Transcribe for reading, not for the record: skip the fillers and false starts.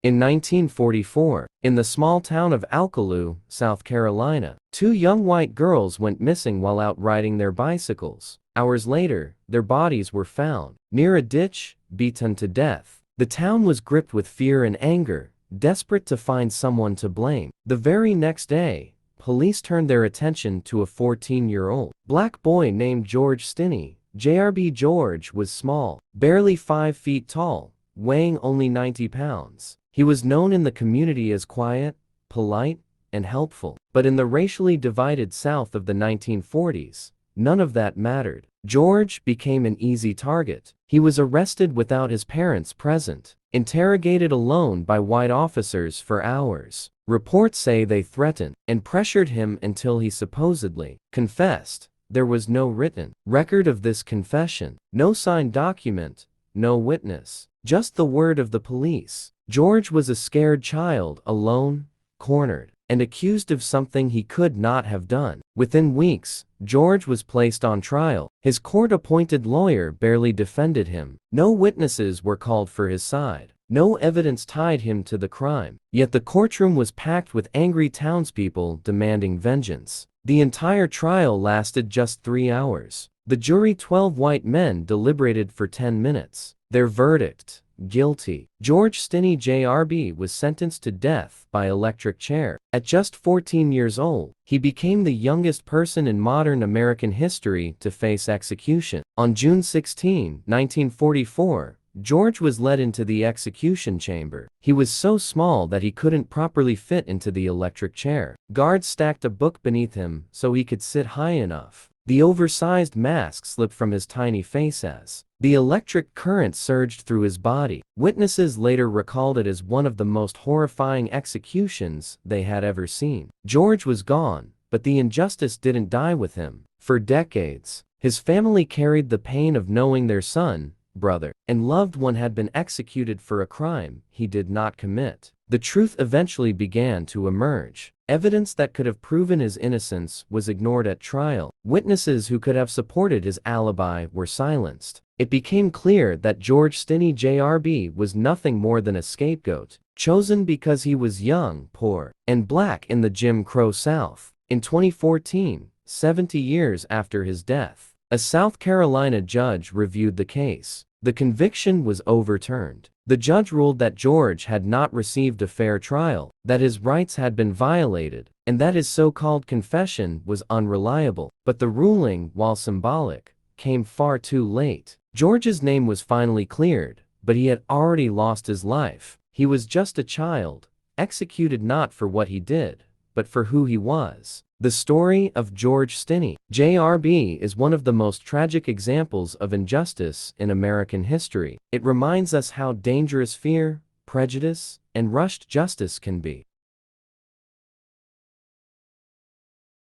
In 1944, in the small town of Alkaloo, South Carolina, two young white girls went missing while out riding their bicycles. Hours later, their bodies were found near a ditch, beaten to death. The town was gripped with fear and anger, desperate to find someone to blame. The very next day, police turned their attention to a 14-year-old black boy named George Stinney. JRB George was small, barely 5 feet tall, weighing only 90 pounds. He was known in the community as quiet, polite, and helpful. But in the racially divided South of the 1940s, none of that mattered. George became an easy target. He was arrested without his parents present, interrogated alone by white officers for hours. Reports say they threatened and pressured him until he supposedly confessed. There was no written record of this confession, no signed document, no witness, just the word of the police. George was a scared child, alone, cornered, and accused of something he could not have done. Within weeks, George was placed on trial. His court-appointed lawyer barely defended him. No witnesses were called for his side. No evidence tied him to the crime. Yet the courtroom was packed with angry townspeople demanding vengeance. The entire trial lasted just 3 hours. The jury, 12 white men, deliberated for 10 minutes. Their verdict: guilty. George Stinney JRB was sentenced to death by electric chair. At just 14 years old, he became the youngest person in modern American history to face execution. On June 16, 1944, George was led into the execution chamber. He was so small that he couldn't properly fit into the electric chair. Guards stacked a book beneath him so he could sit high enough. The oversized mask slipped from his tiny face as the electric current surged through his body. Witnesses later recalled it as one of the most horrifying executions they had ever seen. George was gone, but the injustice didn't die with him. For decades, his family carried the pain of knowing their son, brother, and loved one had been executed for a crime he did not commit. The truth eventually began to emerge. Evidence that could have proven his innocence was ignored at trial. Witnesses who could have supported his alibi were silenced. It became clear that George Stinney JRB was nothing more than a scapegoat, chosen because he was young, poor, and black in the Jim Crow South. In 2014, 70 years after his death, a South Carolina judge reviewed the case. The conviction was overturned. The judge ruled that George had not received a fair trial, that his rights had been violated, and that his so-called confession was unreliable. But the ruling, while symbolic, came far too late. George's name was finally cleared, but he had already lost his life. He was just a child, executed not for what he did, but for who he was. The story of George Stinney JRB is one of the most tragic examples of injustice in American history. It reminds us how dangerous fear, prejudice, and rushed justice can be.